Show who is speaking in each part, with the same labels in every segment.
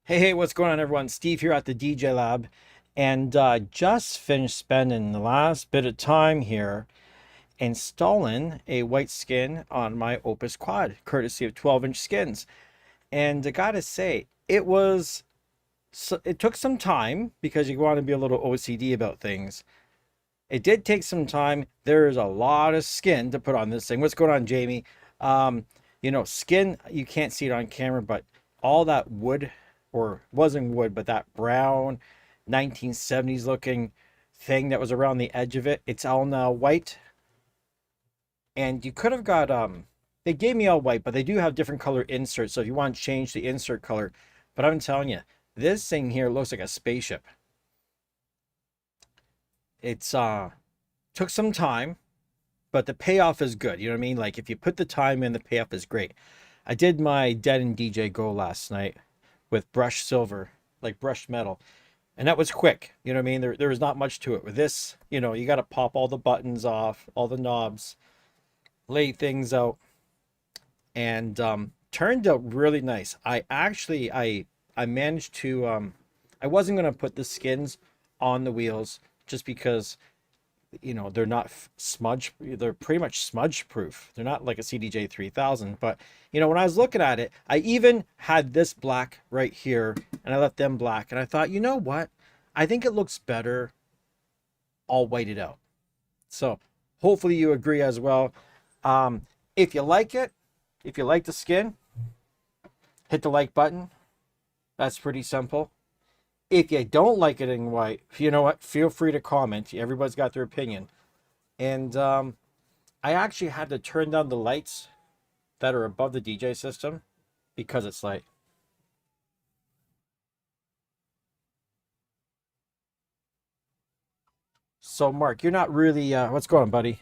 Speaker 1: Hey, what's going on, everyone? Steve here at the TheDjLab, and just finished spending the last bit of time here installing a white skin on my Opus Quad, courtesy of 12InchSkinz. And I gotta say, it took some time because you want to be a little OCD about things. It did take some time. There's a lot of skin to put on this thing. What's going on, Jamie? Skin, you can't see it on camera, but all that wood, or wasn't wood, but that brown 1970s looking thing that was around the edge of it, it's all now white. And you could have got, they gave me all white, but they do have different color inserts. So if you want to change the insert color, but I'm telling you, this thing here looks like a spaceship. It's took some time, but the payoff is good. You know what I mean? Like, if you put the time in, the payoff is great. I did my Dead and DJ Go last night with brushed silver, like brushed metal, and that was quick. You know what I mean? There was not much to it. With this, you got to pop all the buttons off, all the knobs, lay things out, and turned out really nice. I managed to I wasn't going to put the skins on the wheels just because they're not smudge, they're pretty much smudge proof. They're not like a CDJ 3000, but when I was looking at it, I even had this black right here and I left them black, and I thought, you know what, I think it looks better all whited out. So hopefully you agree as well. If you like it, if you like the skin, hit the like button. That's pretty simple. If you don't like it in white, you know what, feel free to comment. Everybody's got their opinion. And I actually had to turn down the lights that are above the DJ system because it's light. So Mark, you're not really what's going on, buddy?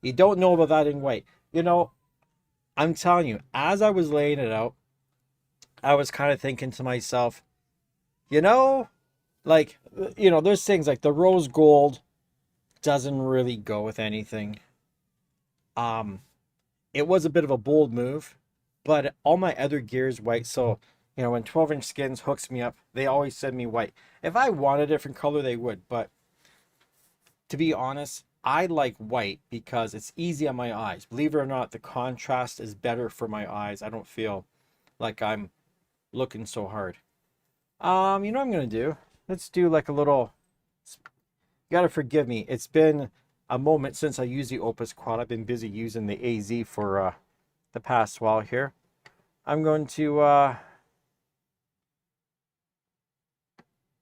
Speaker 1: You don't know about that in white. I'm telling you, as I was laying it out, I was kind of thinking to myself, there's things like the rose gold doesn't really go with anything. It was a bit of a bold move, but all my other gear is white. So, when 12InchSkinz hooks me up, they always send me white. If I want a different color, they would. But to be honest, I like white because it's easy on my eyes. Believe it or not, the contrast is better for my eyes. I don't feel like I'm looking so hard. You know what I'm gonna do? Let's do like a little, you gotta forgive me, it's been a moment since I used the Opus Quad. I've been busy using the AZ for the past while here. I'm going to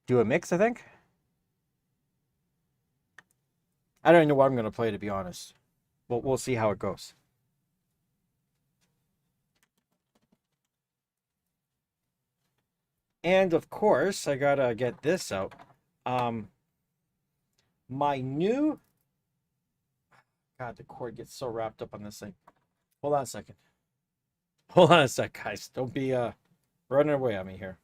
Speaker 1: do a mix, I think. I don't even know what I'm gonna play, to be honest. We'll see how it goes. And of course, I gotta get this out. My new, God, the cord gets so wrapped up on this thing. Hold on a second. Hold on a sec, guys. Don't be running away on me here.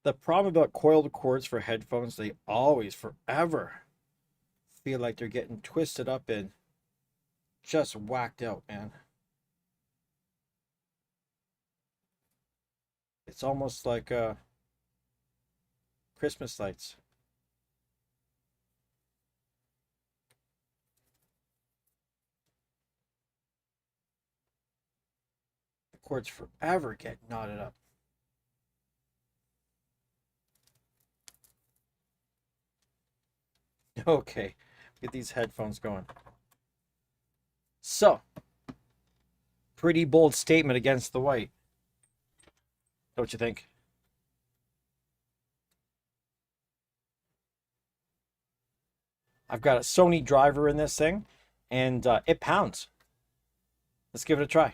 Speaker 1: The problem about coiled cords for headphones, they always, forever, feel like they're getting twisted up and just whacked out, man. It's almost like Christmas lights. The cords forever get knotted up. Okay, get these headphones going. So, pretty bold statement against the white, don't you think? I've got a Sony driver in this thing, and it pounds. Let's give it a try.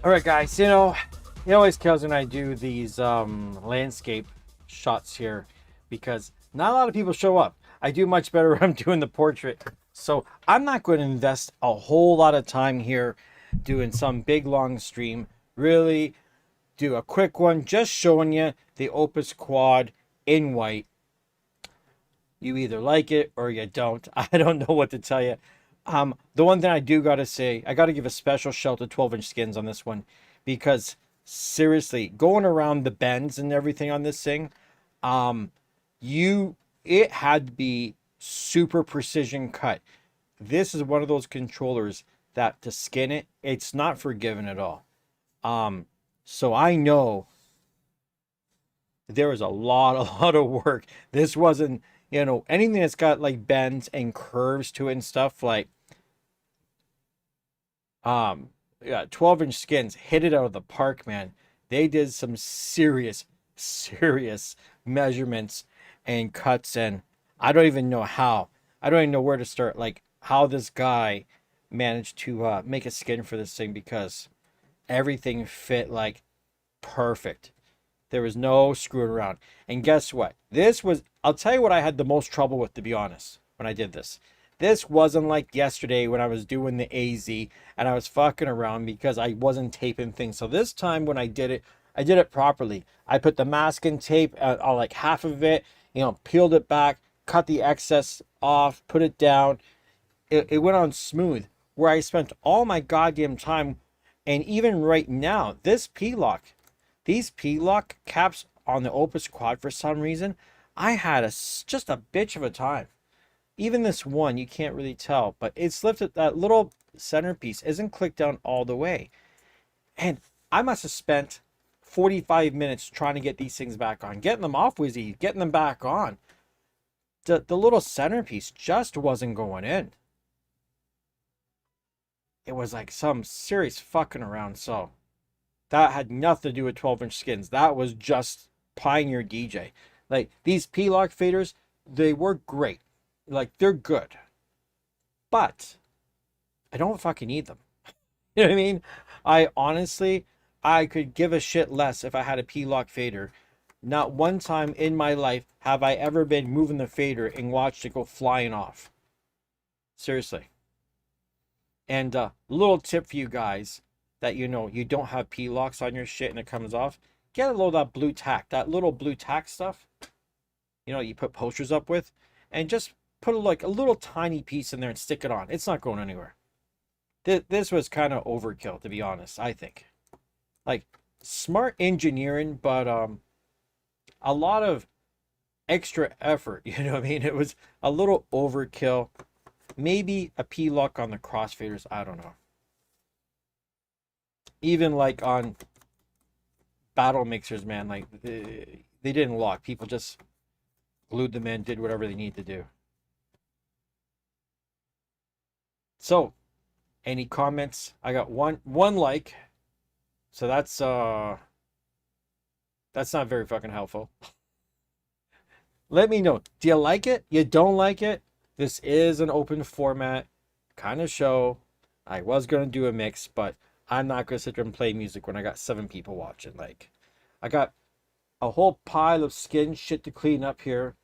Speaker 1: All right, guys, it always kills when I do these landscape shots here because not a lot of people show up. I do much better when I'm doing the portrait. So I'm not going to invest a whole lot of time here doing some big long stream. Really do a quick one just showing you the Opus Quad in white. You either like it or you don't. I don't know what to tell you. The one thing I do gotta say, I gotta give a special shout to 12InchSkinz on this one, because seriously, going around the bends and everything on this thing, it had to be super precision cut. This is one of those controllers that to skin it, it's not forgiven at all. So I know there was a lot of work. This wasn't, anything that's got like bends and curves to it and stuff, like yeah, 12InchSkinz hit it out of the park, man. They did some serious measurements and cuts, and I don't even know how. I don't even know where to start, like how this guy managed to make a skin for this thing, because everything fit like perfect. There was no screwing around. And guess what? I'll tell you what I had the most trouble with, to be honest, when I did this. This wasn't like yesterday when I was doing the AZ and I was fucking around because I wasn't taping things. So this time when I did it properly. I put the masking tape on like half of it, peeled it back, cut the excess off, put it down. It went on smooth, where I spent all my goddamn time. And even right now, these P-lock caps on the Opus Quad, for some reason, I had just a bitch of a time. Even this one, you can't really tell, but it's lifted, that little centerpiece isn't clicked down all the way. And I must have spent 45 minutes trying to get these things back on. Getting them off was easy, getting them back on. The little centerpiece just wasn't going in. It was like some serious fucking around. So that had nothing to do with 12InchSkinz. That was just Pioneer DJ. Like, these P-lock faders, they were great. Like, they're good. But I don't fucking need them. You know what I mean? I honestly, I could give a shit less if I had a P-lock fader. Not one time in my life have I ever been moving the fader and watched it go flying off. Seriously. And little tip for you guys that you don't have P-locks on your shit and it comes off. Get a little of that blue tack, that little blue tack stuff. You put posters up with, and just put like a little tiny piece in there and stick it on. It's not going anywhere. This was kind of overkill, to be honest, I think. Like, smart engineering, but a lot of extra effort, you know what I mean? It was a little overkill. Maybe a P-lock on the crossfaders, I don't know. Even like on battle mixers, man, like they didn't lock. People just glued them in, did whatever they need to do. So, any comments? I got one like. So that's not very fucking helpful. Let me know. Do you like it? You don't like it? This is an open format kind of show. I was going to do a mix, but I'm not going to sit there and play music when I got 7 people watching. Like, I got a whole pile of skin shit to clean up here.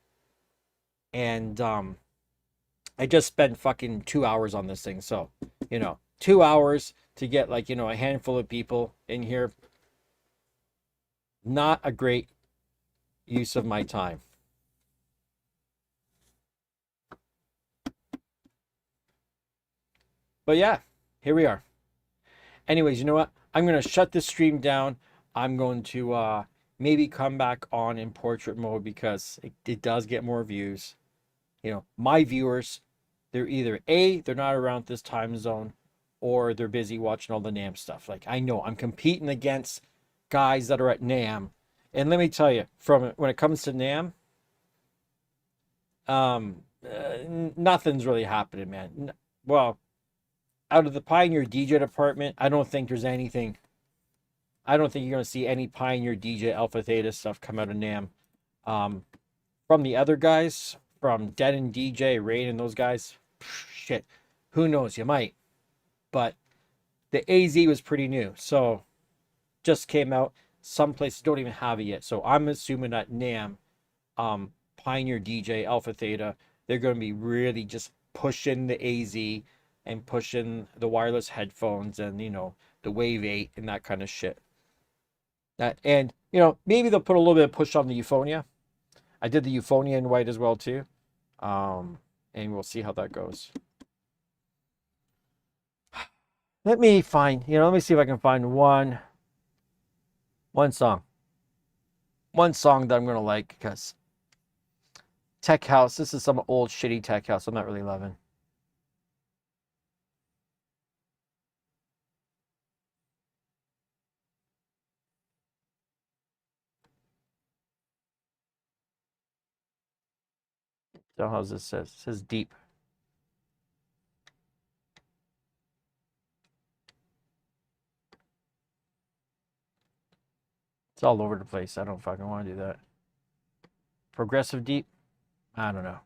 Speaker 1: And I just spent fucking 2 hours on this thing. So, 2 hours to get like, a handful of people in here. Not a great use of my time. But yeah, here we are. Anyways, you know what? I'm going to shut this stream down. I'm going to maybe come back on in portrait mode because it does get more views. My viewers, they're either A, they're not around this time zone, or they're busy watching all the NAMM stuff. Like, I know I'm competing against guys that are at NAMM. And let me tell you, when it comes to NAMM, nothing's really happening, man. Well, out of the Pioneer DJ department, I don't think there's anything. I don't think you're going to see any Pioneer DJ AlphaTheta stuff come out of NAMM. From the other guys, from Dead and DJ, Rain, and those guys, shit, who knows? You might. But the AZ was pretty new, so just came out. Some places don't even have it yet. So I'm assuming that NAMM, Pioneer DJ, AlphaTheta, they're going to be really just pushing the AZ and pushing the wireless headphones and, the Wave 8 and that kind of shit. And, maybe they'll put a little bit of push on the Euphonia. I did the Euphonia in white as well, too. And we'll see how that goes. Let me see if I can find one song. One song that I'm going to like, because Tech House, this is some old shitty Tech House I'm not really loving. So how's this says? It says deep. It's all over the place. I don't fucking want to do that. Progressive deep? I don't know.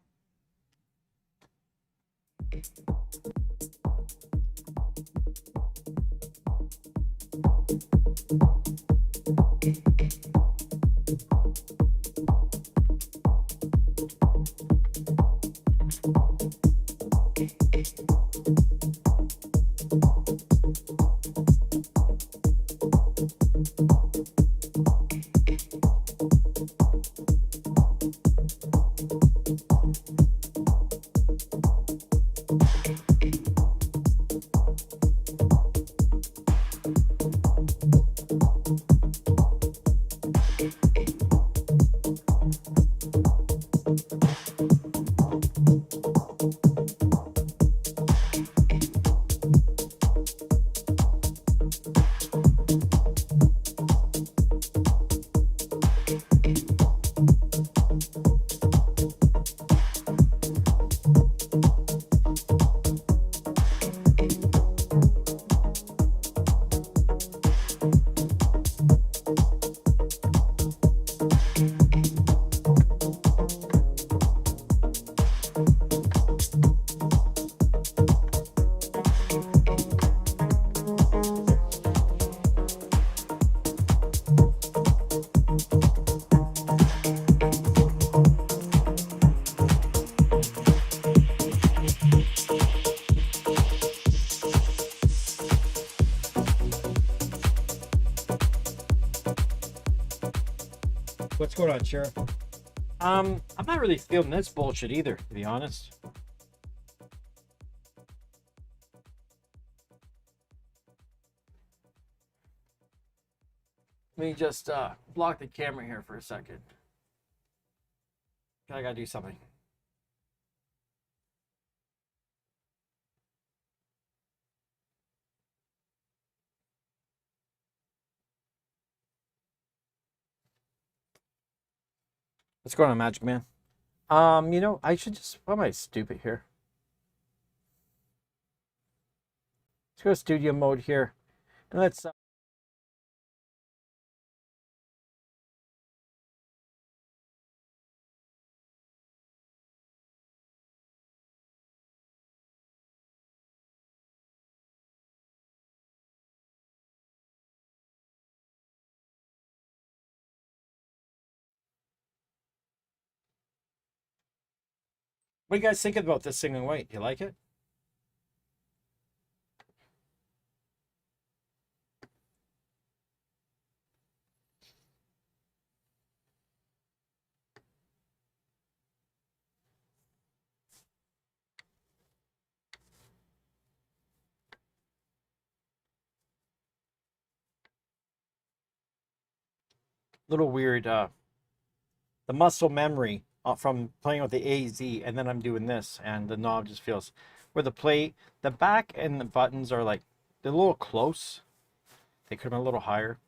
Speaker 1: What's going on, Sheriff? I'm not really feeling this bullshit either, to be honest. Let me just block the camera here for a second. I gotta do something. What's going on, Magic Man? You know, I should just, why am I stupid here? Let's go to studio mode here. And let's what do you guys think about this thing in white? You like it? Little weird, the muscle memory from playing with the AZ, and then I'm doing this, and the knob just feels, where the plate, the back and the buttons are like, they're a little close. They could have been a little higher.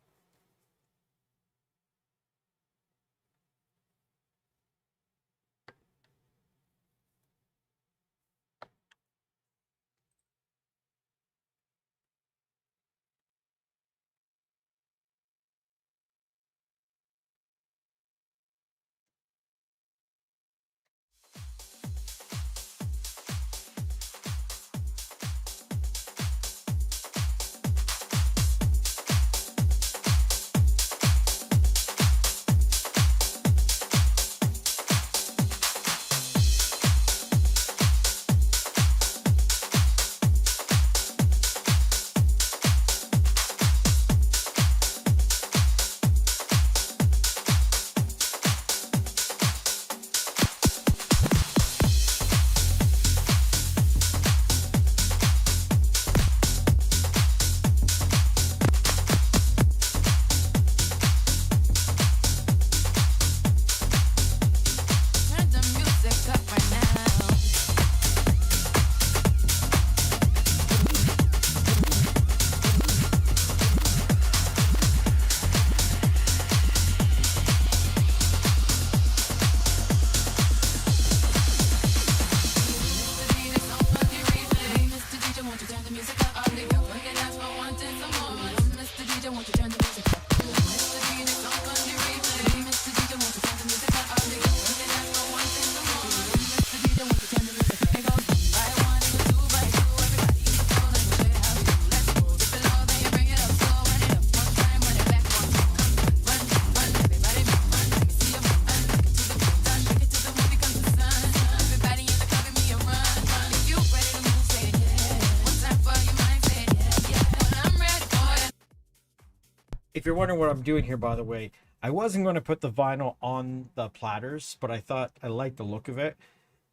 Speaker 1: If you're wondering what I'm doing here, by the way, I wasn't going to put the vinyl on the platters, but I thought I liked the look of it.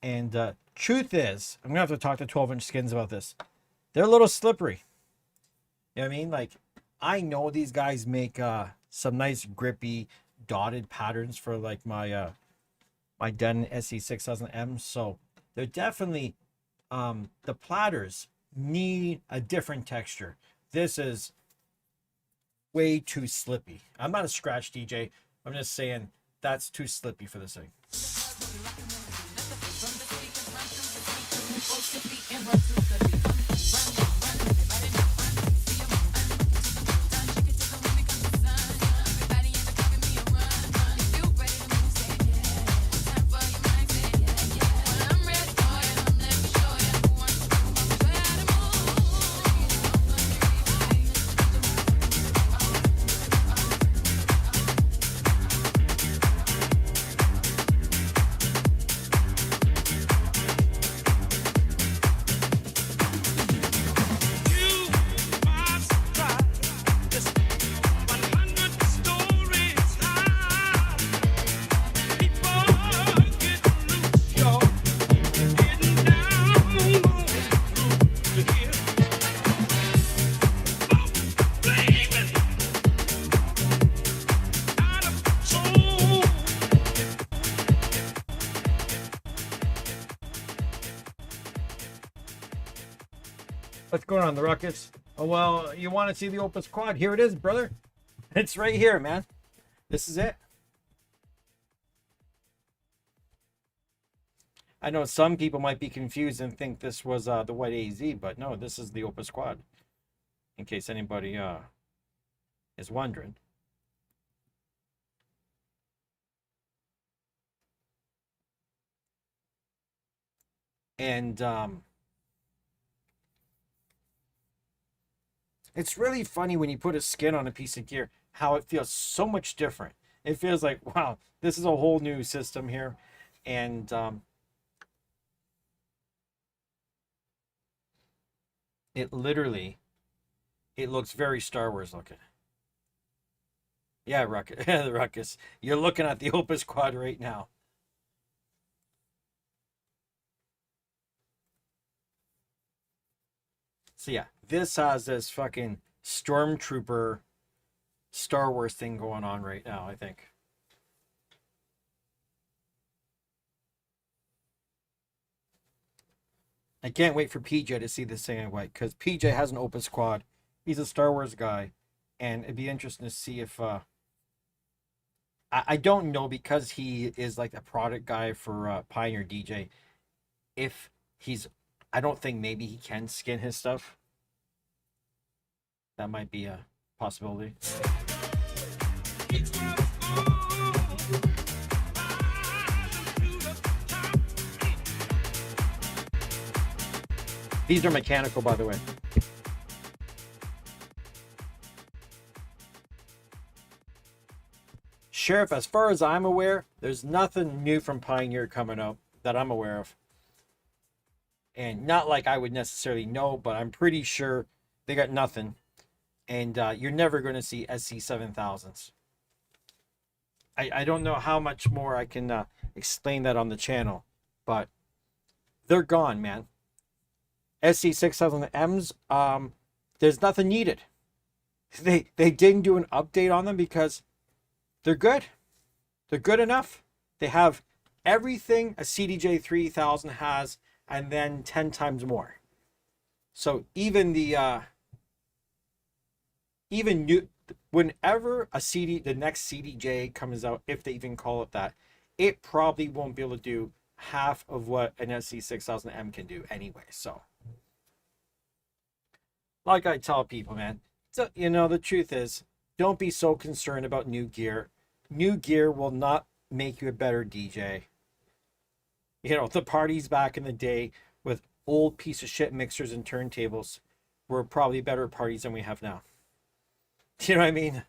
Speaker 1: And truth is, I'm going to have to talk to 12InchSkinz about this. They're a little slippery. You know what I mean? Like, I know these guys make some nice grippy dotted patterns for like my my Denon SE6000M. So they're definitely, the platters need a different texture. This is way too slippy. I'm not a scratch DJ. I'm just saying that's too slippy for this thing. What's going on, the ruckus? Oh, well, you want to see the Opus Quad? Here it is, brother. It's right here, man. This is it. I know some people might be confused and think this was the white AZ, but no, this is the Opus Quad. In case anybody is wondering. And it's really funny when you put a skin on a piece of gear, how it feels so much different. It feels like, wow, this is a whole new system here. And it literally, it looks very Star Wars looking. Yeah, Ruckus, the Ruckus. You're looking at the Opus Quad right now. So yeah, this has this fucking Stormtrooper Star Wars thing going on right now, I think. I can't wait for PJ to see this thing in white, because PJ has an Opus Quad. He's a Star Wars guy, and it'd be interesting to see if I don't know, because he is like a product guy for Pioneer DJ. If he's, I don't think maybe he can skin his stuff. That might be a possibility. These are mechanical, by the way. Sheriff, as far as I'm aware, there's nothing new from Pioneer coming out that I'm aware of. And not like I would necessarily know, but I'm pretty sure they got nothing. And you're never going to see SC7000s. I don't know how much more I can explain that on the channel, but they're gone, man. SC6000Ms, there's nothing needed. They didn't do an update on them because they're good. They're good enough. They have everything a CDJ3000 has, and then 10 times more. So even the even new, whenever the next CDJ comes out, if they even call it that, it probably won't be able to do half of what an SC6000M can do anyway. So, like I tell people, man, so, you know, the truth is, don't be so concerned about new gear. New gear will not make you a better DJ. You know, the parties back in the day with old piece of shit mixers and turntables were probably better parties than we have now. You know what I mean?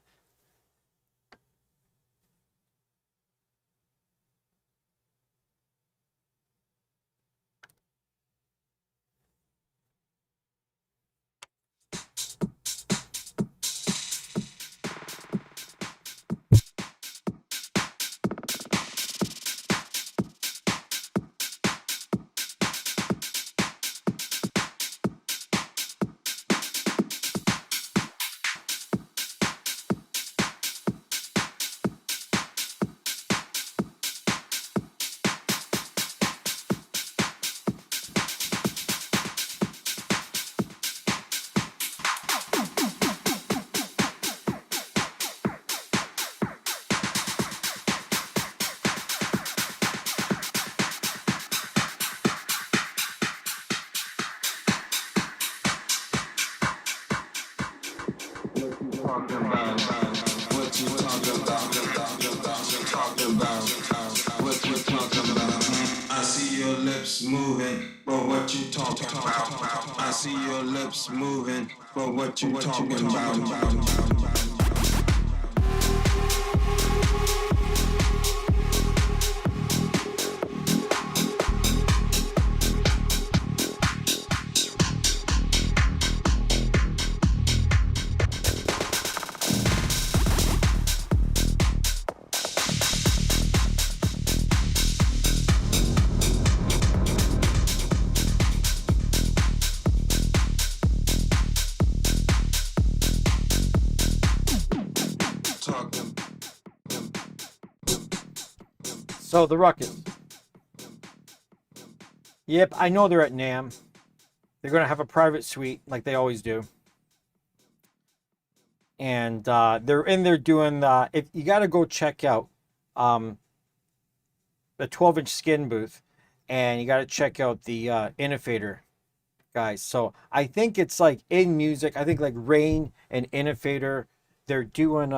Speaker 2: Moving, but what you talking about? I see your lips moving, but what you talking about?
Speaker 1: So the Ruckus. Yep, I know they're at NAMM. They're going to have a private suite like they always do. And they're in there doing the, if you got to go check out the 12-inch skin booth, and you got to check out the Innovator guys. So I think it's like in music, I think like Rain and Innovator, they're doing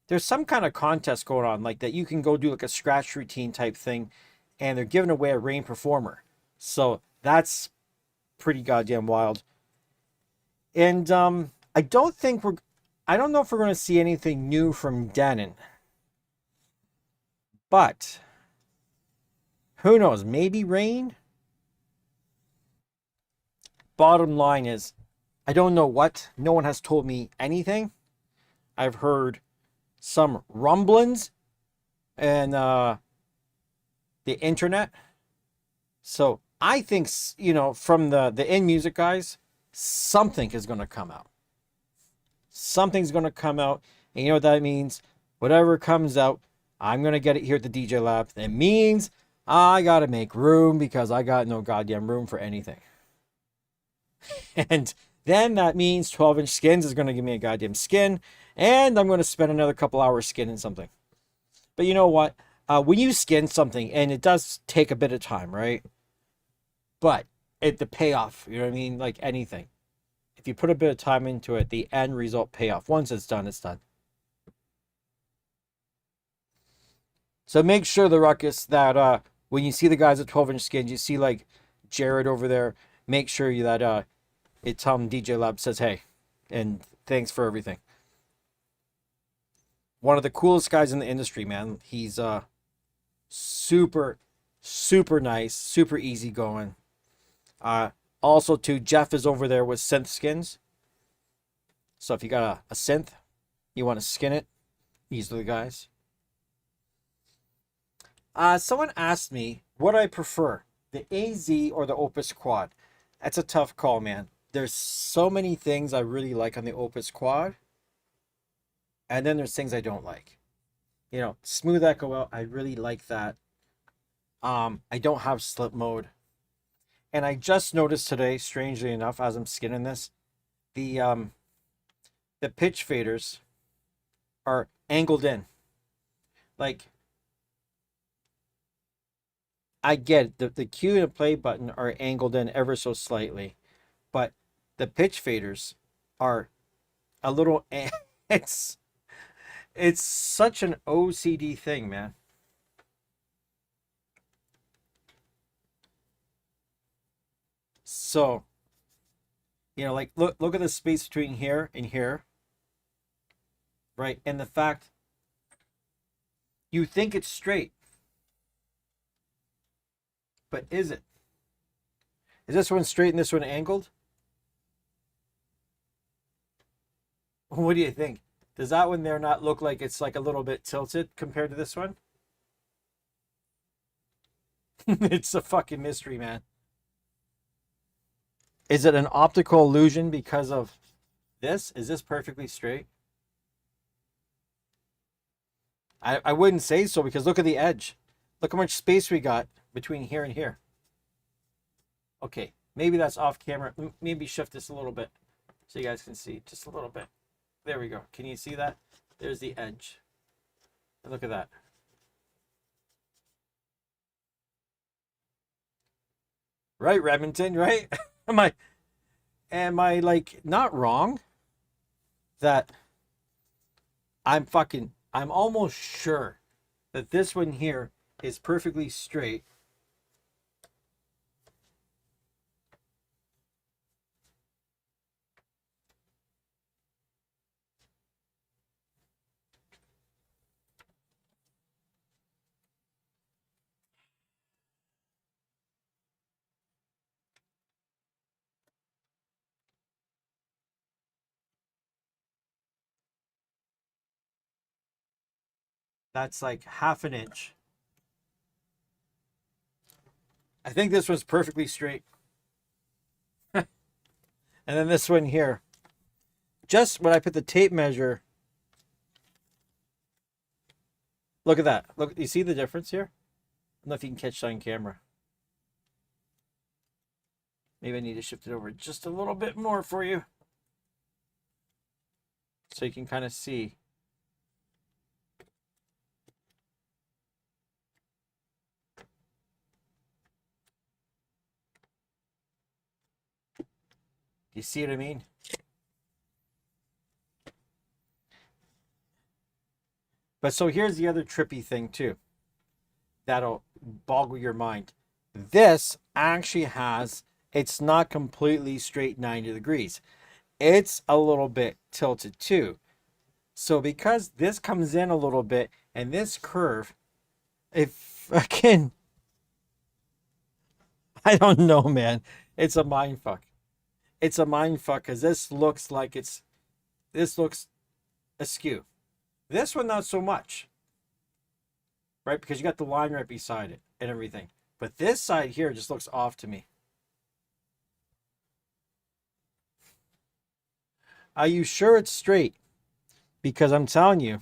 Speaker 1: there's some kind of contest going on like that. You can go do like a scratch routine type thing, and they're giving away a Rain Performer. So that's pretty goddamn wild. And I don't know if we're going to see anything new from Denon, but who knows? Maybe Rain. Bottom line is, I don't know what. No one has told me anything. I've heard some rumblings and the internet. So I think, you know, from the in music guys, something is going to come out. Something's going to come out. And you know what that means? Whatever comes out, I'm going to get it here at the TheDjLab. It means I got to make room because I got no goddamn room for anything. And then that means 12InchSkinz is going to give me a goddamn skin. And I'm going to spend another couple hours skinning something. But you know what? When you skin something, and it does take a bit of time, right? But the payoff, you know what I mean? Like anything. If you put a bit of time into it, the end result payoff. Once it's done, it's done. So make sure, the ruckus, that when you see the guys at 12InchSkinz, you see like Jared over there, make sure that it's TheDjLab says hey, and thanks for everything. One of the coolest guys in the industry, man. He's super, super nice, super easygoing. Also, too, Jeff is over there with synth skins. So if you got a synth, you want to skin it, these are the guys. Someone asked me what I prefer, the AZ or the Opus Quad. That's a tough call, man. There's so many things I really like on the Opus Quad, and then there's things I don't like. You know, smooth echo out, I really like that. I don't have slip mode. And I just noticed today, strangely enough, as I'm skinning this, the pitch faders are angled in. Like, I get it, the cue and play button are angled in ever so slightly, but the pitch faders are a little. It's such an OCD thing, man. So, you know, like look at the space between here and here, right? And the fact you think it's straight, but is it? Is this one straight and this one angled? What do you think? Does that one there not look like it's like a little bit tilted compared to this one? It's a fucking mystery, man. Is it an optical illusion because of this? Is this perfectly straight? I wouldn't say so, because look at the edge. Look how much space we got between here and here. Okay, maybe that's off camera. Maybe shift this a little bit so you guys can see just a little bit. There we go. Can you see that? There's the edge. And look at that. Right, Remington, right? am I like not wrong that I'm almost sure that this one here is perfectly straight. That's like half an inch. I think this one's perfectly straight. And then this one here. Just when I put the tape measure. Look at that. Look, you see the difference here? I don't know if you can catch that on camera. Maybe I need to shift it over just a little bit more for you, so you can kind of see. You see what I mean? But so here's the other trippy thing too. That'll boggle your mind. This actually has, it's not completely straight 90 degrees. It's a little bit tilted too. So because this comes in a little bit and this curve, if again, I don't know, man. It's a mind fuck. It's a mind fuck because this looks like this looks askew. This one, not so much, right? Because you got the line right beside it and everything. But this side here just looks off to me. Are you sure it's straight? Because I'm telling you,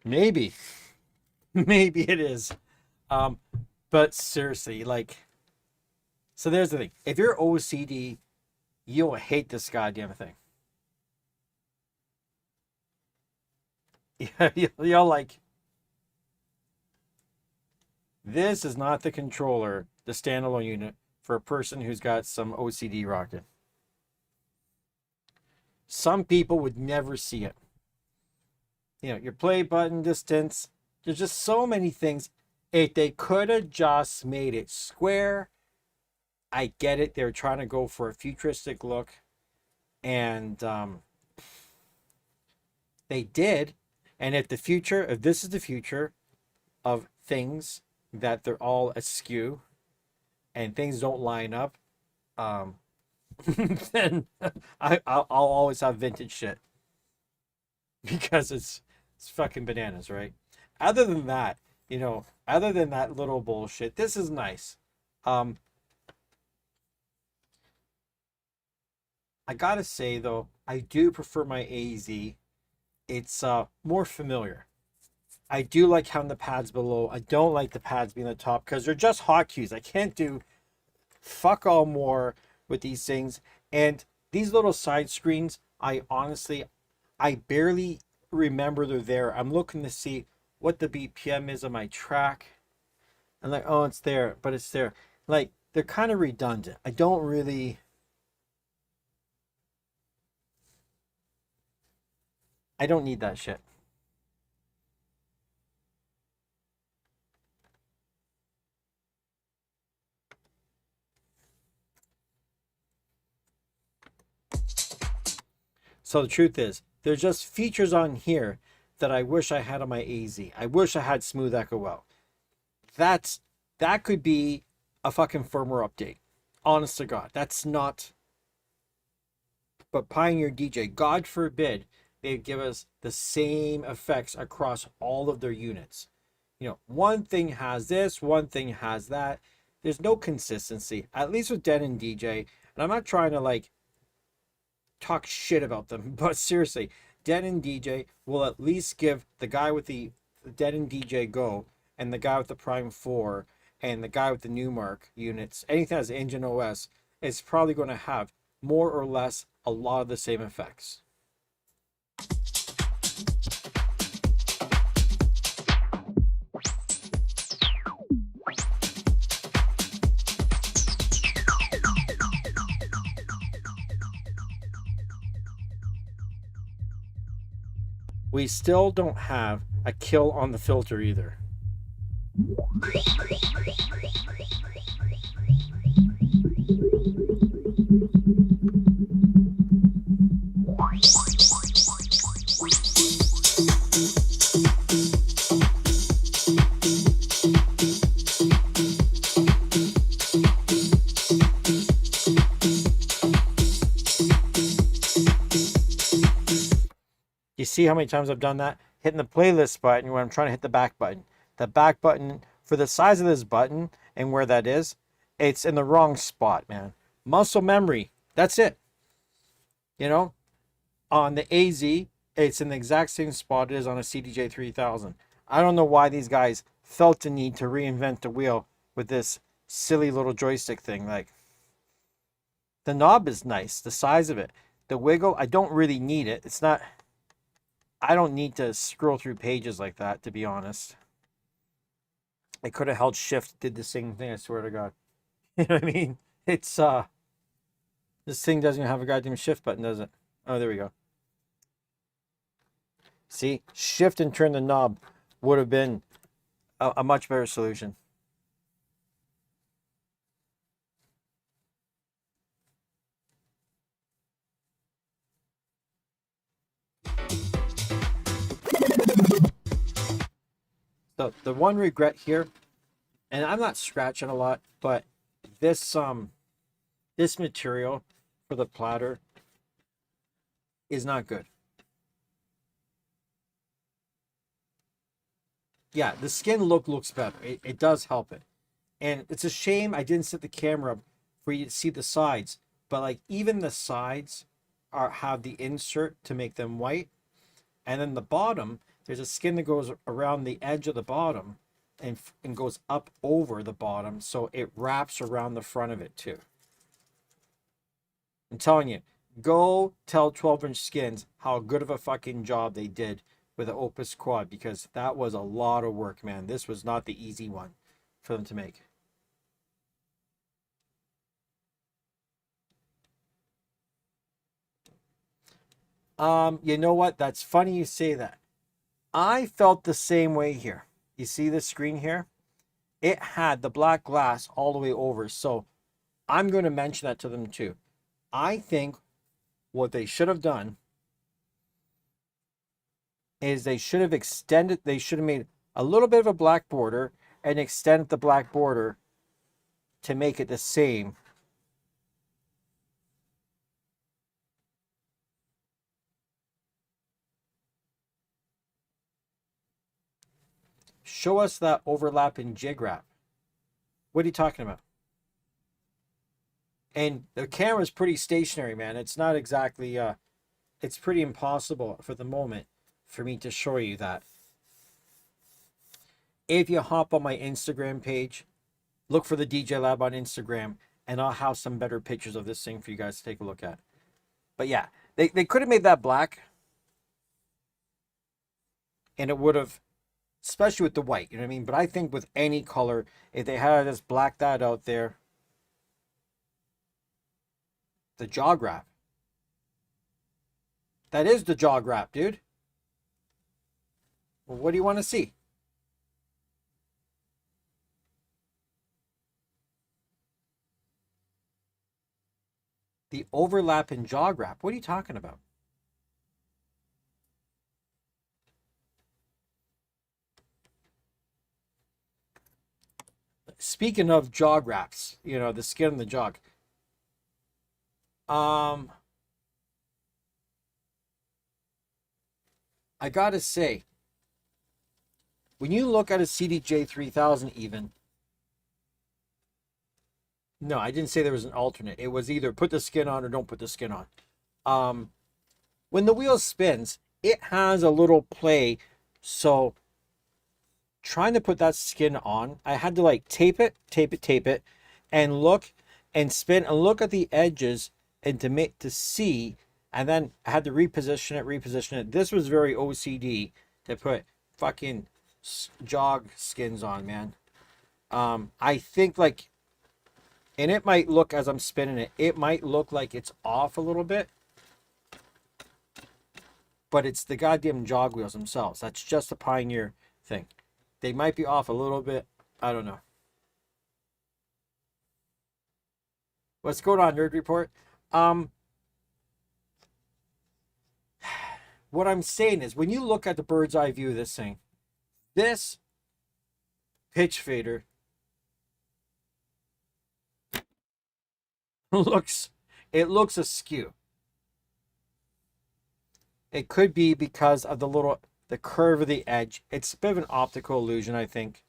Speaker 1: maybe, maybe it is. But seriously, like, so there's the thing. If you're OCD, you'll hate this goddamn thing. Yeah, you'll like, this is not the controller, the standalone unit for a person who's got some OCD rocking. Some people would never see it. You know, your play button distance. There's just so many things. If they could have just made it square, I get it. They're trying to go for a futuristic look. And they did. And if this is the future of things, that they're all askew and things don't line up, then I'll always have vintage shit. Because it's fucking bananas, right? Other than that, other than that little bullshit, this is nice. I gotta say though, I do prefer my AZ. It's more familiar. I do like having the pads below. I don't like the pads being on the top because they're just hotkeys. I can't do fuck all more with these things. And these little side screens, I barely remember they're there. I'm looking to see what the BPM is on my track. I'm like, oh, it's there, but it's there. Like, they're kind of redundant. I don't need that shit. So the truth is, there's just features on here that I wish I had on my AZ. I wish I had smooth echo out. That could be a fucking firmware update. Honest to God. That's not. But Pioneer DJ, God forbid, they give us the same effects across all of their units. One thing has this, one thing has that. There's no consistency, at least with Den and DJ. And I'm not trying to like talk shit about them, but seriously, Den and DJ will at least give the guy with the Den and DJ Go and the guy with the Prime 4 and the guy with the Newmark units, anything that has engine OS, is probably going to have more or less a lot of the same effects. We still don't have a kill on the filter either. You see how many times I've done that? Hitting the playlist button when I'm trying to hit the back button. The back button, for the size of this button and where that is, it's in the wrong spot, man. Muscle memory, that's it. You know, on the AZ, it's in the exact same spot it is on a CDJ 3000. I don't know why these guys felt the need to reinvent the wheel with this silly little joystick thing. Like, the knob is nice, the size of it. The wiggle, I don't really need it. It's not, I don't need to scroll through pages like that, to be honest. I could have held shift, did the same thing, I swear to God. You know what I mean? It's, this thing doesn't even have a goddamn shift button, does it? Oh, there we go. See, shift and turn the knob would have been a much better solution. So the one regret here, and I'm not scratching a lot, but this this material for the platter is not good. Yeah, the skin looks better. It does help it. And it's a shame I didn't set the camera up for you to see the sides. But like even the sides have the insert to make them white. And then the bottom, there's a skin that goes around the edge of the bottom and goes up over the bottom. So it wraps around the front of it too. I'm telling you, go tell 12InchSkinz how good of a fucking job they did with the Opus Quad, because that was a lot of work, man. This was not the easy one for them to make. You know what? That's funny you say that. I felt the same way here. You see the screen here? It had the black glass all the way over. So I'm going to mention that to them too. I think what they should have done is they should have extended, they should have made a little bit of a black border and extended the black border to make it the same. Show us that overlapping jig wrap. What are you talking about? And the camera's pretty stationary, man. It's not exactly, it's pretty impossible for the moment for me to show you that. If you hop on my Instagram page, look for the TheDjLab on Instagram, and I'll have some better pictures of this thing for you guys to take a look at. But yeah, they could have made that black, and it would have, especially with the white, you know what I mean? But I think with any color, if they had just blacked that out there, the jog wrap. That is the jog wrap, dude. Well, what do you want to see? The overlap in jog wrap. What are you talking about? Speaking of jog wraps, you know, the skin on the jog. I gotta say, when you look at a CDJ 3000 even, no, I didn't say there was an alternate. It was either put the skin on or don't put the skin on. When the wheel spins, it has a little play. So trying to put that skin on, I had to like tape it, and look and spin and look at the edges and to see, and then I had to reposition it. This was very OCD to put fucking jog skins on, man. I think like, and it might look as I'm spinning it, it might look like it's off a little bit, but it's the goddamn jog wheels themselves. That's just a Pioneer thing. They might be off a little bit. I don't know. What's going on, Nerd Report? What I'm saying is, when you look at the bird's eye view of this thing, this pitch fader looks askew. It could be because of the curve of the edge. It's a bit of an optical illusion, I think.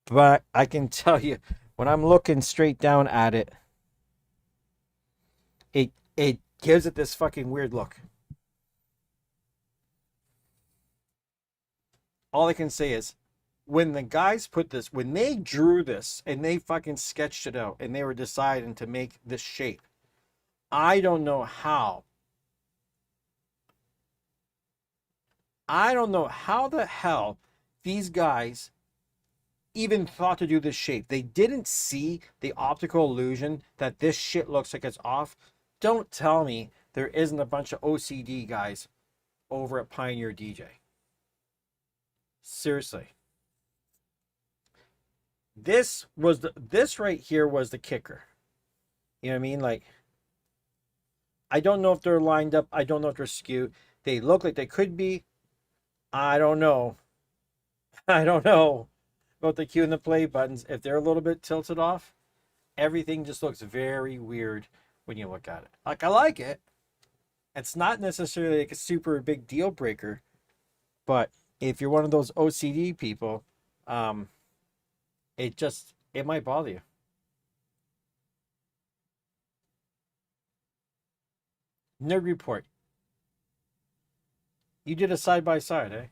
Speaker 1: But I can tell you, when I'm looking straight down at it, it gives it this fucking weird look. All I can say is, when the guys put this, when they drew this and they fucking sketched it out and they were deciding to make this shape, I don't know how. I don't know how the hell these guys even thought to do this shape. They didn't see the optical illusion that this shit looks like it's off. Don't tell me there isn't a bunch of OCD guys over at Pioneer DJ. Seriously. This right here was the kicker. You know what I mean? Like, I don't know if they're lined up. I don't know if they're skewed. They look like they could be. I don't know. I don't know about the cue and the play buttons. If they're a little bit tilted off, everything just looks very weird when you look at it. Like, I like it. It's not necessarily like a super big deal breaker, but if you're one of those OCD people, it might bother you. Nerd Report. You did a side by side, eh?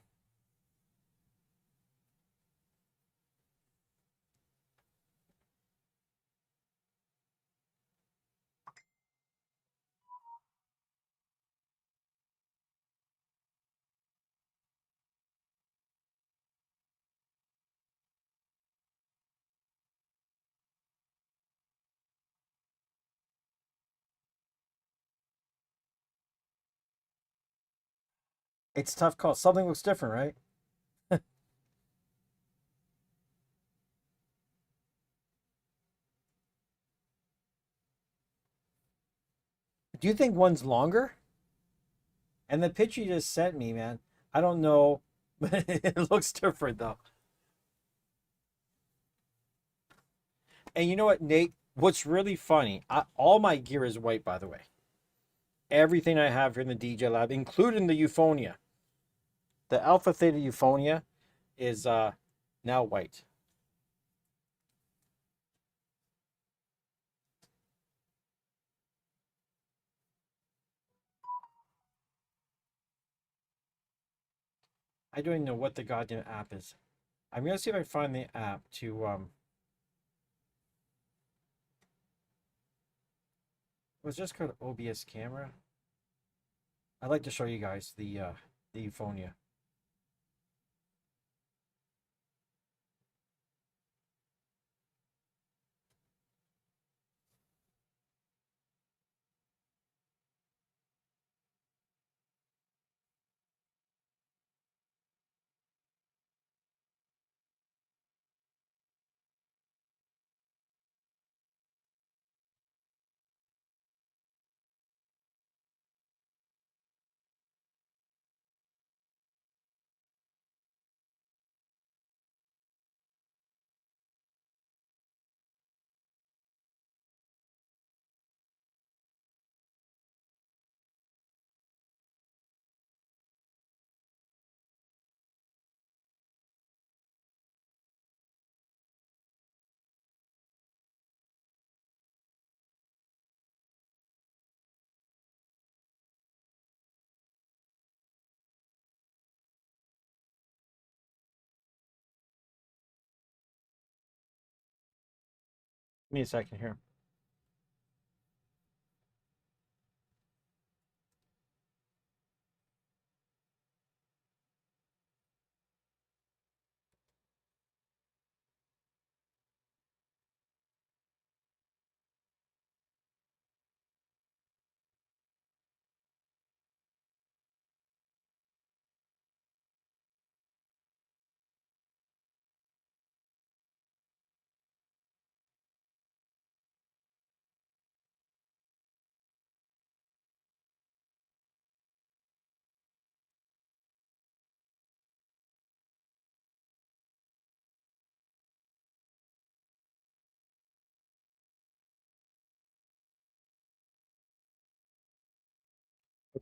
Speaker 1: It's a tough call. Something looks different, right? Do you think one's longer? And the picture you just sent me, man, I don't know, but it looks different though. And you know what, Nate? What's really funny, all my gear is white, by the way. Everything I have here in the TheDjLab, including the Euphonia. The AlphaTheta Euphonia is now white. I don't even know what the goddamn app is. I'm gonna see if I find the app to it was just called OBS camera. I'd like to show you guys the Euphonia. Give me a second here.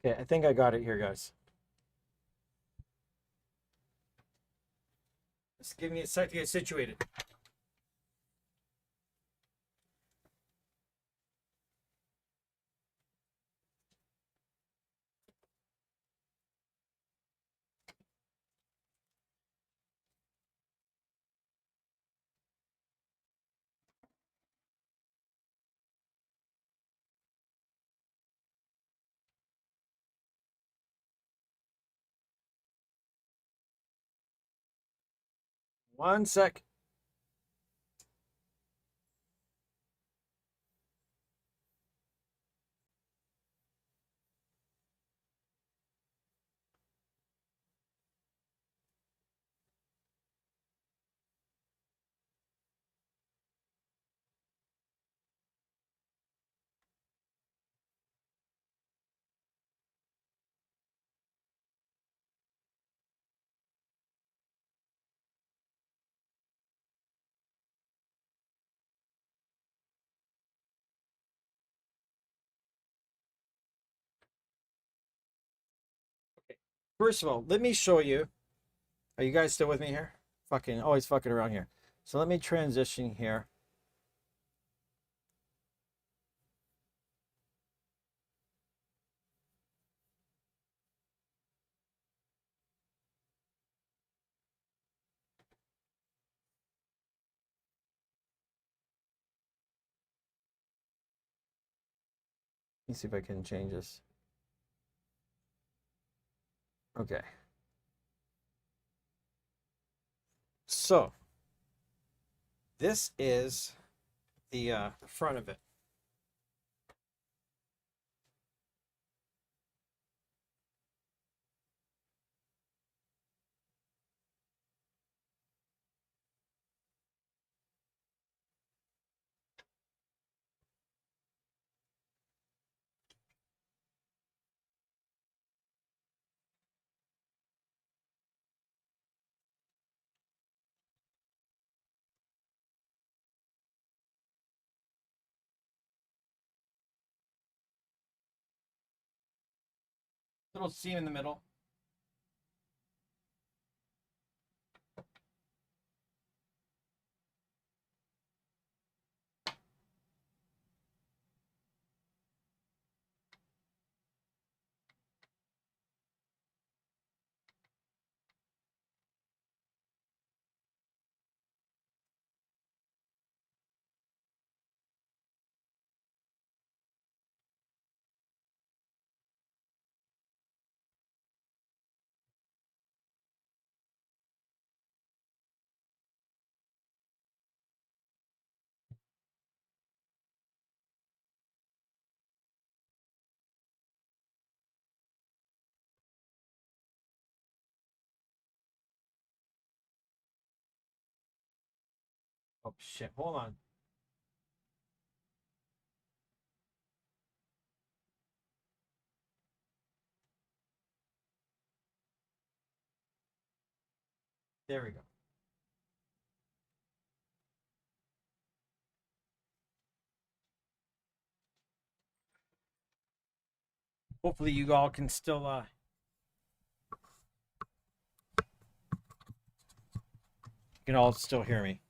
Speaker 1: Okay, I think I got it here, guys. Just give me a sec to get situated. One sec. First of all, let me show you. Are you guys still with me here? Fucking always fucking around here. So let me transition here. Let me see if I can change this. Okay. So this is the front of it. Little seam in the middle. Oh shit! Hold on. There we go. Hopefully you all can still you can all still hear me.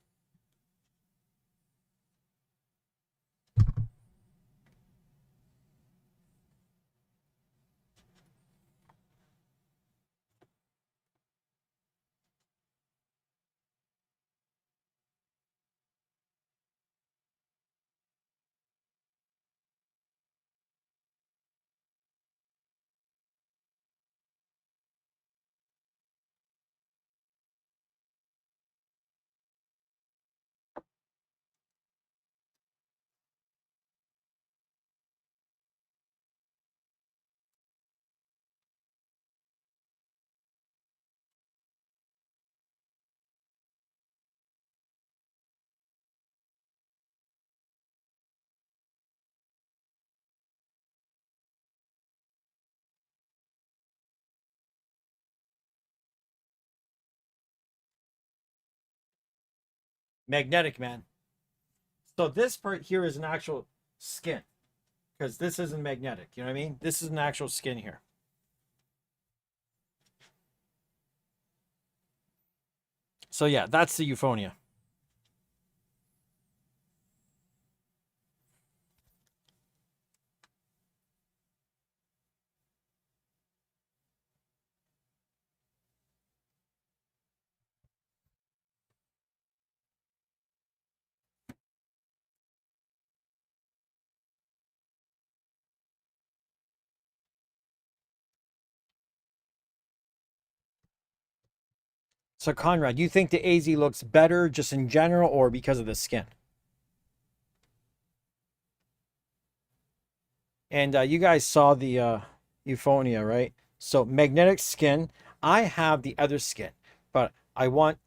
Speaker 1: Magnetic, man. So this part here is an actual skin because this isn't magnetic. You know what I mean? This is an actual skin here. So yeah, that's the euphonia. So Conrad, do you think the AZ looks better just in general or because of the skin? And you guys saw the Euphonia, right? So magnetic skin. I have the other skin, but I want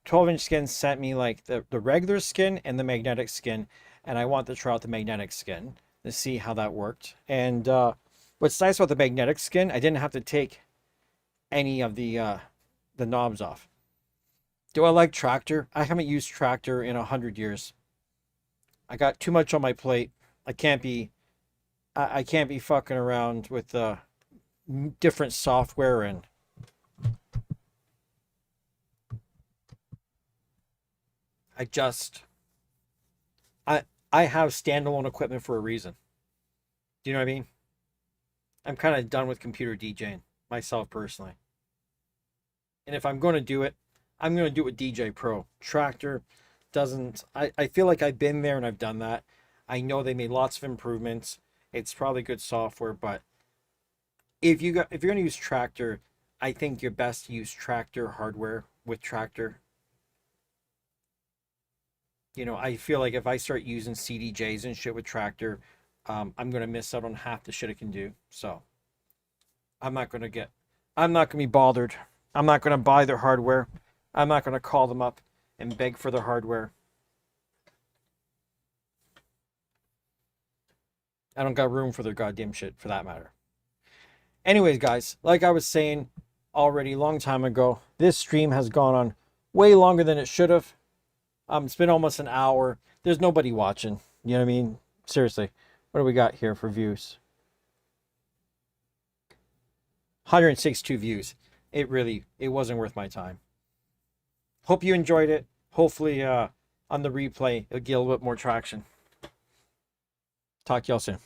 Speaker 1: 12InchSkinz sent me like the regular skin and the magnetic skin, and I want to try out the magnetic skin to see how that worked. And what's nice about the magnetic skin, I didn't have to take any of the knobs off. Do I like Tractor? I haven't used Tractor in 100 years. I got too much on my plate. I can't be fucking around with different software, and I just I have standalone equipment for a reason. Do you know what I mean? I'm kind of done with computer DJing myself personally. And if I'm going to do it, I'm going to do it with DJ Pro. Tractor doesn't, I feel like I've been there and I've done that. I know they made lots of improvements. It's probably good software, but if you're going to use Tractor, I think you're best to use Tractor hardware with Tractor. You know, I feel like if I start using CDJs and shit with Tractor, I'm going to miss out on half the shit it can do. So I'm not going to be bothered. I'm not going to buy their hardware. I'm not going to call them up and beg for their hardware. I don't got room for their goddamn shit for that matter. Anyways, guys, like I was saying already a long time ago, this stream has gone on way longer than it should have. It's been almost an hour. There's nobody watching. You know what I mean? Seriously. What do we got here for views? 162 views. It wasn't worth my time. Hope you enjoyed it. Hopefully on the replay, it'll get a little bit more traction. Talk to y'all soon.